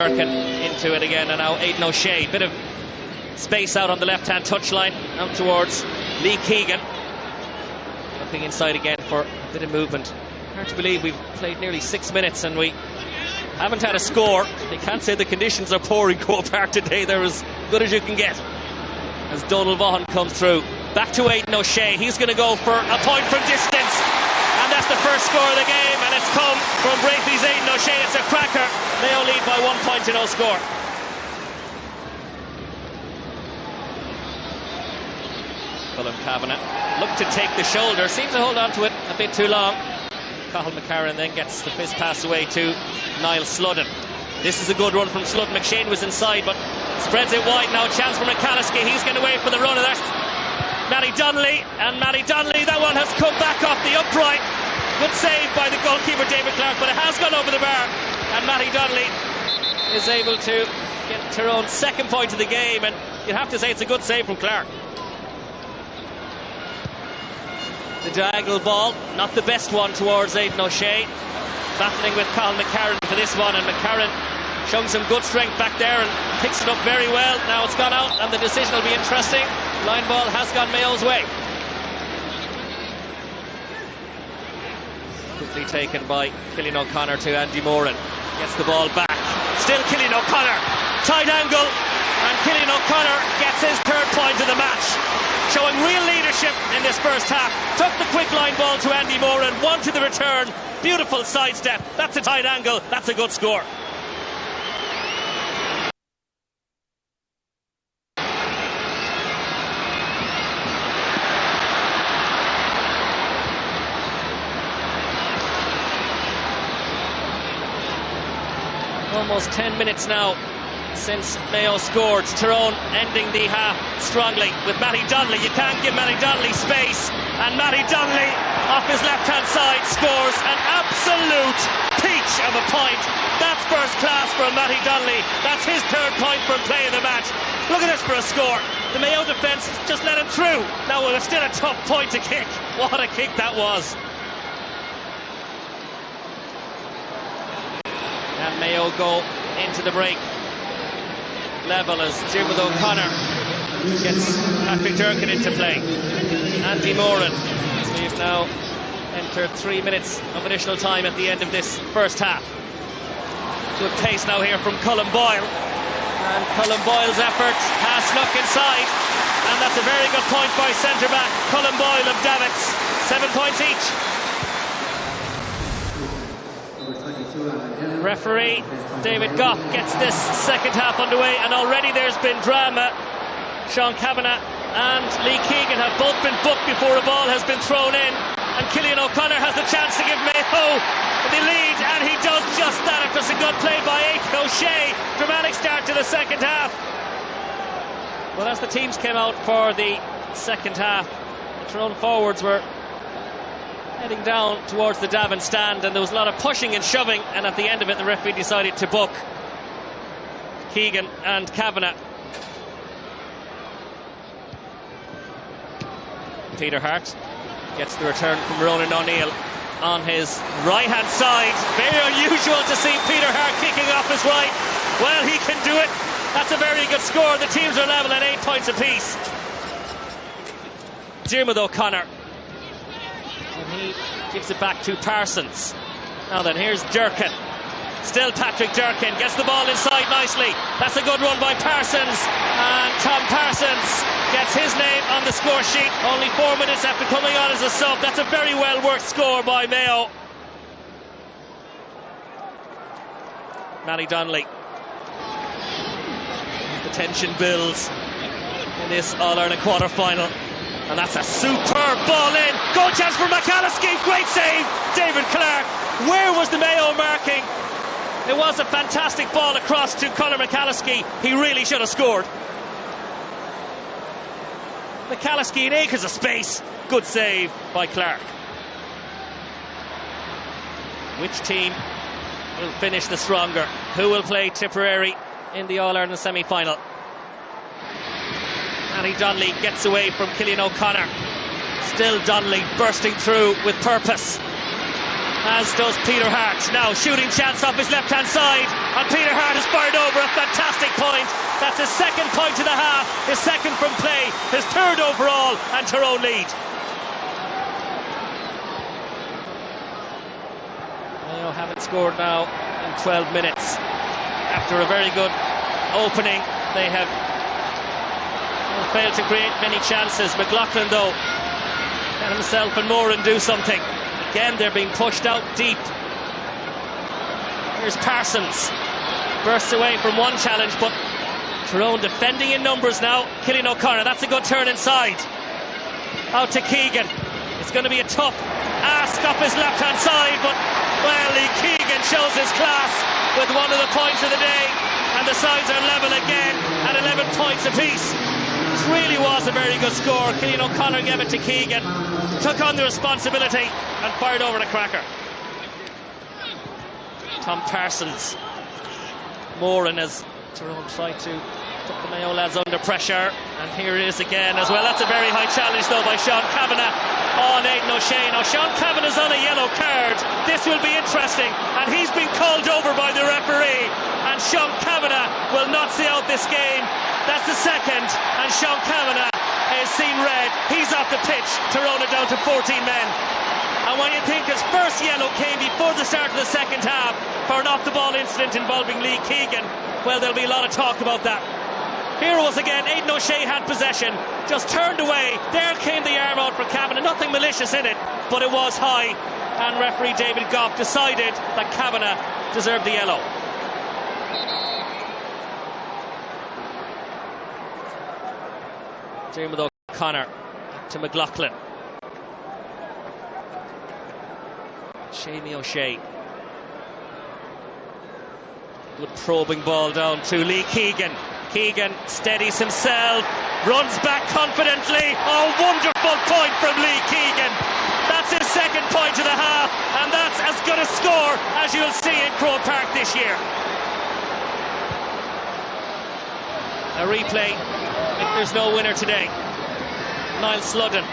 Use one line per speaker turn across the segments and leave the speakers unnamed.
Durkin into it again, and now Aidan O'Shea. Bit of space out on the left-hand touchline, out towards Lee Keegan. Looking inside again for a bit of movement. Hard to believe we've played nearly 6 minutes and we haven't had a score. They can't say the conditions are poor in Croke Park today. They're as good as you can get. As Donal Vaughan comes through. Back to Aidan O'Shea. He's going to go for a point from distance. And that's the first score of the game, and it's come from Braithwaite's Aidan O'Shea. It's a cracker. Mayo lead by 1 point to no score. Cavan looked to take the shoulder, seems to hold on to it a bit too long. Cathal McCarran then gets the fist pass away to Niall Sludden. This is a good run from Sludden. McShane was inside but spreads it wide now. Chance for McCalliskey. He's going to wait for the run, and that's Matty Donnelly. And Matty Donnelly, that one has come back off the upright. Good save by the goalkeeper David Clark, but it has gone over the bar, and Matty Donnelly is able to get Tyrone's second point of the game, and you'd have to say it's a good save from Clark. The diagonal ball, not the best one towards Aidan O'Shea. Battling with Cathal McCarran for this one, and McCarran showing some good strength back there and picks it up very well. Now it's gone out, and the decision will be interesting. Line ball has gone Mayo's way. Quickly taken by Cillian O'Connor to Andy Moran. Gets the ball back. Still Cillian O'Connor. Tight angle, and Cillian O'Connor gets his third point of the match. Showing real leadership in this first half. Took the quick line ball to Andy Moran, wanted the return. Beautiful sidestep. That's a tight angle. That's a good score. Almost 10 minutes now since Mayo scored. Tyrone ending the half strongly with Matty Donnelly. You can't give Matty Donnelly space, and Matty Donnelly off his left-hand side scores an absolute peach of a point. That's first class from Matty Donnelly. That's his third point from play of the match. Look at this for a score. The Mayo defence just let him through. Now, well, it's still a tough point to kick. What a kick that was. And Mayo go into the break level as Diarmuid O'Connor gets Patrick Durkin into play. Andy Moran. We've now entered 3 minutes of additional time at the end of this first half. Good pace now here from Colm Boyle, and Colm Boyle's effort has snuck inside, and that's a very good point by centre back Colm Boyle of Davits. 7 points each. Referee David Goff gets this second half underway, and already there's been drama. Sean Kavanagh and Lee Keegan have both been booked before a ball has been thrown in, and Cillian O'Connor has the chance to give Mayo the lead, and he does just that after some good play by Aidan O'Shea. Dramatic start to the second half. Well, as the teams came out for the second half, the Tyrone forwards were heading down towards the Davin stand, and there was a lot of pushing and shoving, and at the end of it the referee decided to book Keegan and Kavanagh. Peter Hart gets the return from Ronan O'Neill on his right hand side. Very unusual to see Peter Hart kicking off his right. Well, he can do it. That's a very good score. The teams are level at 8 points apiece. Diarmuid O'Connor, and he gives it back to Parsons. Now then, here's Durkin. Still Patrick Durkin gets the ball inside nicely. That's a good run by Parsons, and Tom Parsons gets his name on the score sheet only 4 minutes after coming on as a sub. That's a very well worked score by Mayo. Matty Donnelly. The tension builds in this All-Ireland quarter-final. And that's a superb ball in. Goal chance for McCalliskey. Great save, David Clark. Where was the Mayo marking? It was a fantastic ball across to Conor McCalliskey. He really should have scored. McCalliskey in acres of space. Good save by Clark. Which team will finish the stronger? Who will play Tipperary in the All-Ireland semi-final? Matty Donnelly gets away from Cillian O'Connor. Still Donnelly bursting through with purpose. as does Peter Hart. Now shooting chance off his left hand side, and Peter Hart has fired over a fantastic point. That's his second point of the half, his second from play, his third overall, and Tyrone lead. Mayo haven't scored now in 12 minutes. After a very good opening, they have failed to create many chances. McLaughlin though can himself and Moran do something. Again, they're being pushed out deep. Here's Parsons. Bursts away from one challenge, but Tyrone defending in numbers now. Cillian O'Connor, that's a good turn inside. Out to Keegan. It's going to be a tough ask off his left-hand side, but, well, Keegan shows his class with one of the points of the day, and the sides are level again at 11 points apiece. This really was a very good score. Cillian O'Connor gave it to Keegan, took on the responsibility and fired over the cracker. Tom Parsons. Moran as Tyrone tried to put the Mayo lads under pressure, and here it is again as well. That's a very high challenge though by Sean Kavanagh on Aidan O'Shea. Now Sean Kavanagh's on a yellow card. This will be interesting, and he's been called over by the referee, and Sean Kavanagh will not see out this game. That's the second, and Sean Kavanagh has seen red. He's off the pitch. Tyrone are down to 14 men. And when you think his first yellow came before the start of the second half for an off-the-ball incident involving Lee Keegan, well, there'll be a lot of talk about that. Here it was again. Aidan O'Shea had possession, just turned away. There came the arm out for Cavan, nothing malicious in it, but it was high, and referee David Goff decided that Kavanagh deserved the yellow. Dermot O'Connor to McLaughlin. Shamie O'Shea. Good probing ball down to Lee Keegan. Keegan steadies himself, runs back confidently. Oh, wonderful point from Lee Keegan. That's his second point of the half, and that's as good a score as you'll see in Croke Park this year. A replay if there's no winner today. Niall Sludden.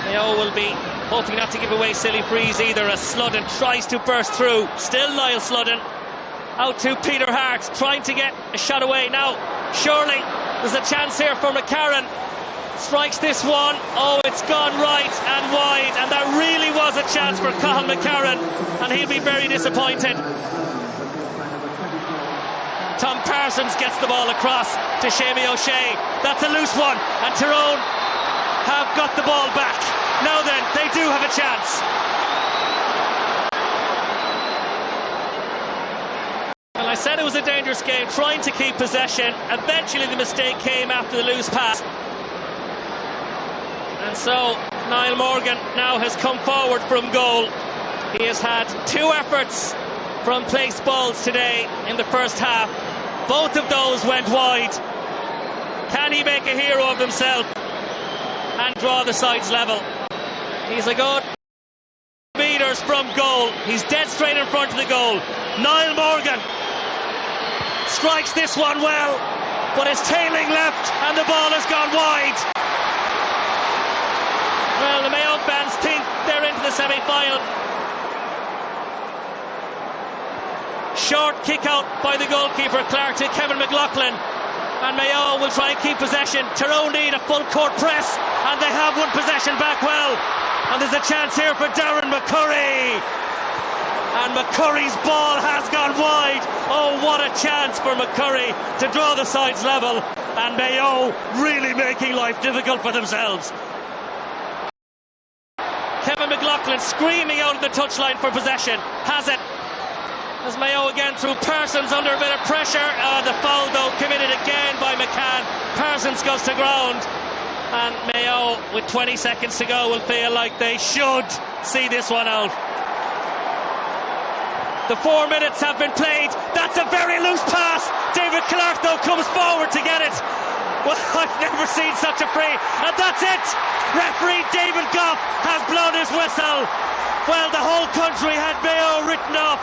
Mayo will be hoping not to give away silly frees either, as Sludden tries to burst through. Still Niall Sludden. Out to Peter Hart, trying to get a shot away. Now, surely there's a chance here for McCarron. Strikes this one. Oh, it's gone right and wide, and that really was a chance for Cathal McCarron, and he'll be very disappointed. Tom Parsons gets the ball across to Shamie O'Shea. That's a loose one, and Tyrone have got the ball back. Now then, they do have a chance. Well, I said it was a dangerous game, trying to keep possession. Eventually the mistake came after the loose pass. And so Niall Morgan now has come forward from goal. He has had 2 efforts from placed balls today in the first half. Both of those went wide. Can he make a hero of himself and draw the sides level? He's a good meters from goal. He's dead straight in front of the goal. Niall Morgan strikes this one well, but is tailing left, and the ball has gone wide. Well, the Mayo fans think they're into the semi-final. Short kick out by the goalkeeper Clark to Kevin McLaughlin, and Mayo will try and keep possession. Tyrone need a full court press, and they have won possession back well, and there's a chance here for Darren McCurry, and McCurry's ball has gone wide. Oh, what a chance for McCurry to draw the sides level, and Mayo really making life difficult for themselves. Kevin McLaughlin screaming out of the touchline for possession, has it. As Mayo again through Parsons under a bit of pressure. The foul though committed again by McCann. Parsons goes to ground, and Mayo with 20 seconds to go will feel like they should see this one out. The 4 minutes have been played. That's a very loose pass. David Clark though comes forward to get it. Well, I've never seen such a free, and that's it. Referee David Goff has blown his whistle. Well, the whole country had Mayo written off.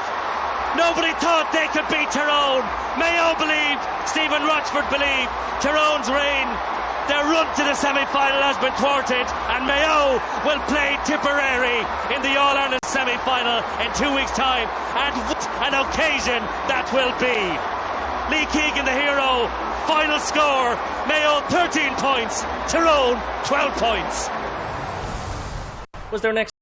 Nobody thought they could beat Tyrone. Mayo believed, Stephen Rochford believed. Tyrone's reign Their run to the semi-final has been thwarted, and Mayo will play Tipperary in the All-Ireland semi-final in 2 weeks' time. And what an occasion that will be! Lee Keegan the hero. Final score: Mayo 13 points, Tyrone 12 points. Was their next